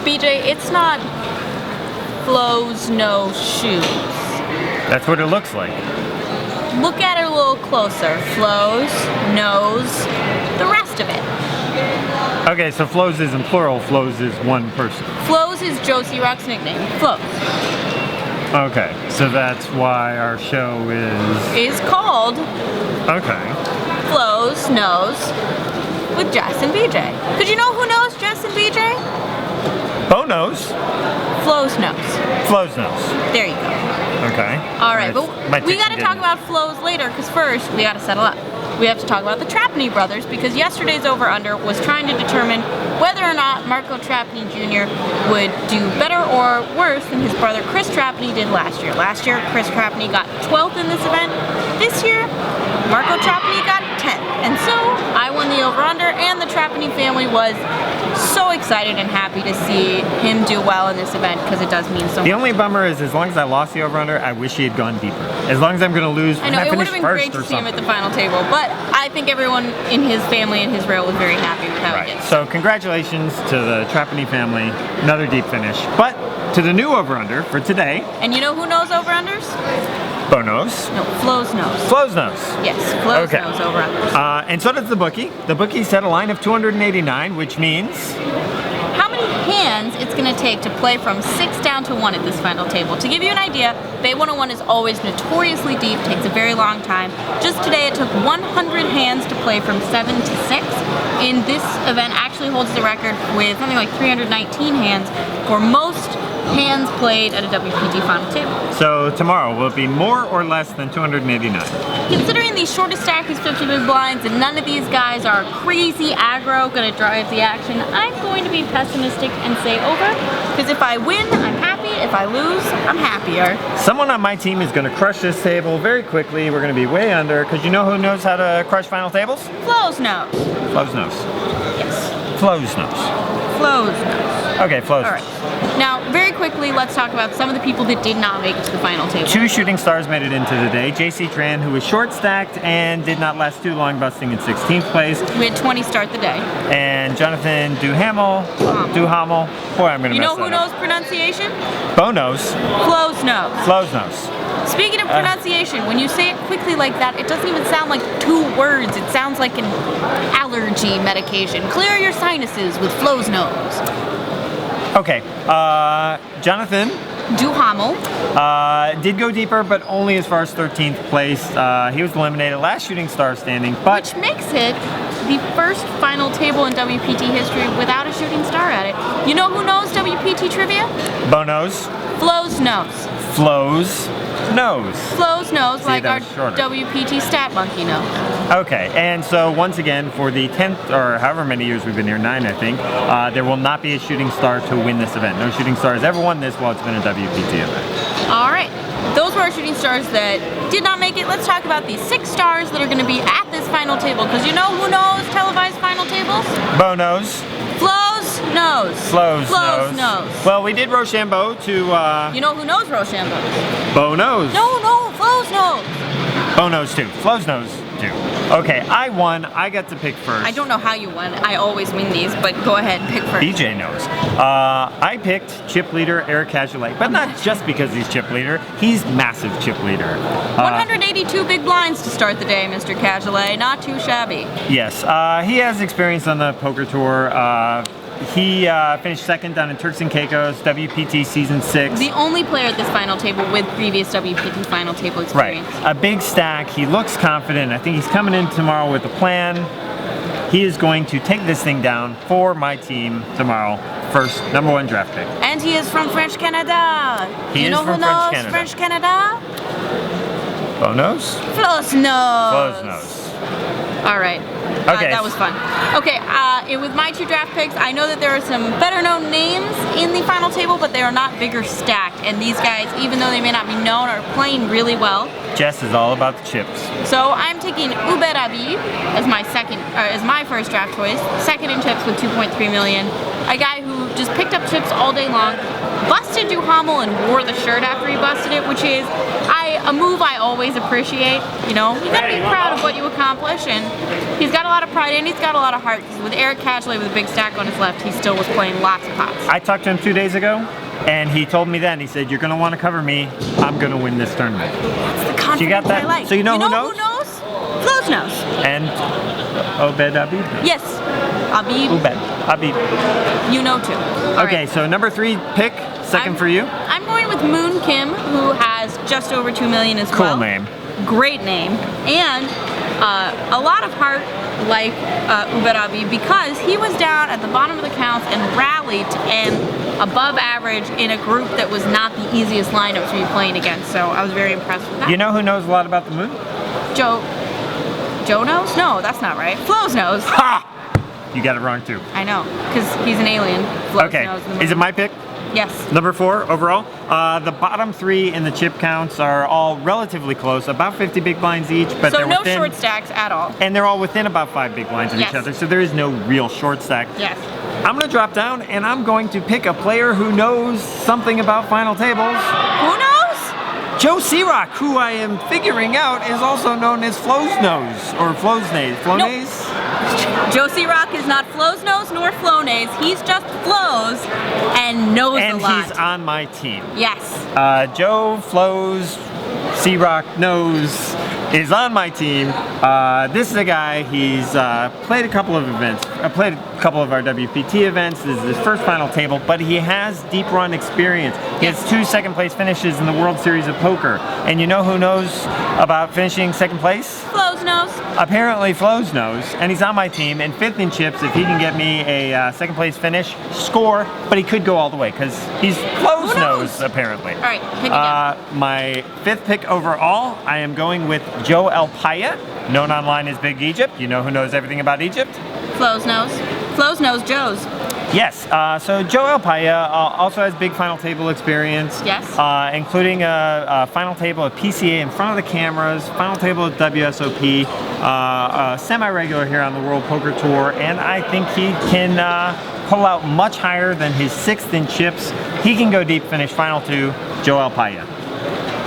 BJ, it's not Floes Knows shoes. That's what it looks like. Look at it a little closer. Floes Knows the rest of it. Okay, so Floes isn't plural, Floes is one person. Floes is Josie Rock's nickname. Floes. Okay, so that's why our show Is called Okay. Floes Knows with Jess and BJ. Because you know who knows Jess and BJ? Bo knows. Floes Knows. Floes knows. There you go. Okay. All right, but My we got to diction talk didn't- about Floes later, because first we got to settle up. We have to talk about the Trapney brothers, because yesterday's over-under was trying to determine whether or not Marco Trapney Jr. would do better or worse than his brother Chris Trapney did last year. Last year, Chris Trapney got 12th in this event. This year, Marco Trapney got 10th. And so I won the over-under, and the Trapney family was so excited and happy to see him do well in this event, because it does mean so much. The only bummer is, as long as I lost the over-under, I wish he had gone deeper. As long as I'm going to lose, I know, it would finish have been first great to or see him at something. the final table, but I think everyone in his family and his rail was very happy with how he Right. did. So congratulations to the Trapney family, another deep finish. But to the new over-under for today, And you know who knows over-unders? Bo knows. No, Floes Knows. Floes knows. Yes, Floes Okay. knows over-unders. And so does the bookie. The bookie set a line of 289, which means How many hands it's going to take to play from 6 down to 1 at this final table. To give you an idea, Bay 101 is always notoriously deep, takes a very long time. Just today it took 100 hands to play from 7 to 6. In this event actually holds the record with something like 319 hands for most hands played at a WPT final table. so tomorrow will it be more or less than 289? Considering the shortest stack is 50 big blinds and none of these guys are crazy aggro, gonna drive the action, I'm going to be pessimistic and say over. Because if I win, I'm happy. If I lose, I'm happier. Someone on my team is going to crush this table very quickly. We're going to be way under, because you know who knows how to crush final tables? Floes Knows. Floes knows. Yes. Floes knows. Floes Knows. Okay, Floes All knows. right. Now, very quickly, let's talk about some of the people that did not make it to the final table. 2 shooting stars made it into the day. JC Tran, who was short stacked and did not last too long, busting in 16th place. We had 20 start the day. And Jonathan Duhamel. Boy, I'm going to You mess know who that knows pronunciation? up. Bo knows. Floes Knows. Floes knows. Speaking of pronunciation, when you say it quickly like that, it doesn't even sound like 2 words. It sounds like an allergy medication. Clear your sinuses with Floes Knows. Okay, Jonathan Duhamel. did go deeper, but only as far as 13th place. He was eliminated, last shooting star standing, but Which makes it the first final table in WPT history without a shooting star at it. You know who knows WPT trivia? Bo knows. Floes Knows. Floes knows. Floes Knows, like that our was shorter. WPT stat monkey knows. Okay, and so once again, for the 10th, or however many years we've been here, 9 I think, there will not be a shooting star to win this event. No shooting star has ever won this while it's been a WPT event. All right, those were our shooting stars that did not make it. Let's talk about the 6 stars that are going to be at this final table. Because you know who knows televised final tables? Bo knows. Floes Knows. Floes Floes Knows. Well, we did Rochambeau to You know who knows Rochambeau? Bo knows. No, Floes Knows. Bo knows too. Floes knows too. Okay, I won. I got to pick first. I don't know how you won. I always win these, but go ahead, pick first. BJ knows. I picked chip leader Eric Cajolet, but not just because he's chip leader. He's massive chip leader. 182 big blinds to start the day, Mr. Cajolet. Not too shabby. Yes, he has experience on the poker tour. He finished second down in Turks and Caicos, WPT Season 6. The only player at this final table with previous WPT final table Right, experience. a big stack. He looks confident. I think he's coming in tomorrow with a plan. He is going to take this thing down for my team tomorrow. First, #1 draft pick. And he is from French Canada. He you is know from who knows French Canada. French Canada? Bo knows? Floes Knows. Floes knows. All right. Okay. That was fun. Okay, with my 2 draft picks, I know that there are some better known names in the final table, but they are not bigger stacked. And these guys, even though they may not be known, are playing really well. Jess is all about the chips. So I'm taking Uber Abi as my first draft choice. Second in chips with 2.3 million. A guy who just picked up chips all day long, busted Duhamel and wore the shirt after he busted it, which is, a move I always appreciate. You know, you gotta be proud of what you accomplish, and he's got a lot of pride and he's got a lot of heart. With Eric Casually with a big stack on his left, he still was playing lots of pots. I talked to him 2 days ago, and he told me then, he said, you're going to want to cover me. I'm going to win this tournament. That's the confidence So you got that? I like. So you know who knows? Who knows? Floes Knows. And Obed Abib? Yes. Abib. Obed Abib. You know too. All Okay, right. so number 3 pick, second for you. I'm going with Moon Kim, who has just over 2 million as well. Cool name. Great name. And a lot of heart, like Ubed Abi, because he was down at the bottom of the counts and rallied to end above average in a group that was not the easiest lineup to be playing against. So I was very impressed with that. You know who knows a lot about the moon? Joe knows? No, that's not right. Floes Knows. Ha! You got it wrong too. I know, because he's an alien. Floes Okay, knows the moon. is it my pick? Yes. Number 4 overall. The bottom 3 in the chip counts are all relatively close, about 50 big blinds each, but So they're no within, short stacks at all. and they're all within about 5 big blinds of Yes. each other, so there is no real short stack. Yes. I'm going to drop down, and I'm going to pick a player who knows something about final tables. Who knows? Joe Searock, who I am figuring out is also known as Floes Knows, or Floes Knows. Floes? Joe C. Rock is not Floes Knows nor Flonase. He's just Floes and knows And a lot. he's on my team. Yes. Joe Floes Searock Knows is on my team. This is a guy, he's played a couple of events, played a couple of our WPT events. This is his first final table, but he has deep run experience. He has 2 second place finishes in the World Series of Poker. And you know who knows about finishing second place? Floes Knows. Apparently Floes knows, and he's on my team, and 5th in chips if he can get me a second place finish, score, but he could go all the way, because he's Floes knows, apparently. All right, pick again. My 5th pick overall, I am going with Joe Elpaya, known online as Big Egypt. You know who knows everything about Egypt? Floes Knows. Floes Knows Joe's. Yes, so Joe Elpaya also has big final table experience. Yes. Including a final table at PCA in front of the cameras, final table at WSOP, semi-regular here on the World Poker Tour, and I think he can pull out much higher than his 6th in chips. He can go deep, finish final 2, Joe Elpaya.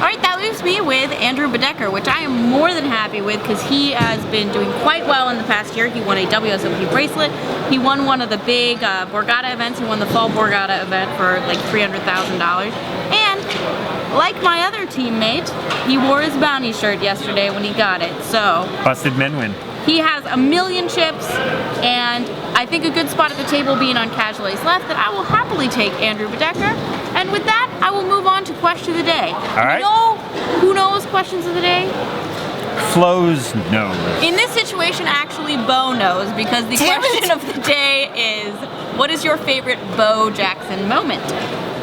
All right, that leaves me with Andrew Bedecker, which I am more than happy with because he has been doing quite well in the past year. He won a WSOP bracelet. He won one of the big Borgata events. He won the fall Borgata event for like $300,000. And like my other teammate, he wore his bounty shirt yesterday when he got it. So Busted men win. he has 1 million chips, and I think a good spot at the table being on Casualty's left that I will happily take Andrew Bedecker. And with that, I will move on to question of the day. All right. You know who knows questions of the day? Floes knows. In this situation, actually, Bo knows, because the question of the day is, what is your favorite Bo Jackson moment?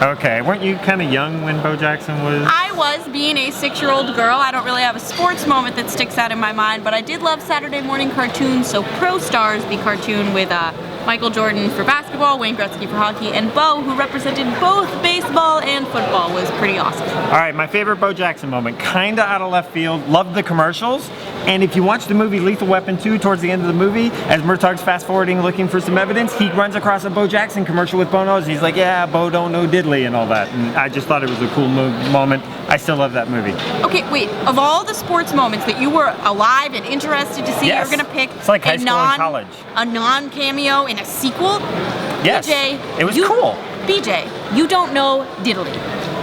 Okay, weren't you kind of young when Bo Jackson was? I was, being a 6-year-old girl. I don't really have a sports moment that sticks out in my mind, but I did love Saturday morning cartoons, so Pro Stars, the cartoon with Michael Jordan for basketball, Wayne Gretzky for hockey, and Bo, who represented both baseball and football, was pretty awesome. All right, my favorite Bo Jackson moment, kind of out of left field, loved the commercials. And if you watch the movie Lethal Weapon 2, towards the end of the movie, as Murtaugh's fast forwarding looking for some evidence, he runs across a Bo Jackson commercial with Bo Knows. He's like, yeah, Bo don't know diddly and all that. And I just thought it was a cool moment. I still love that movie. Okay, wait, of all the sports moments that you were alive and interested to see, Yes. you're gonna pick It's like high school and college. a non-cameo in a sequel? Yes, BJ, it was cool. BJ, you don't know diddly.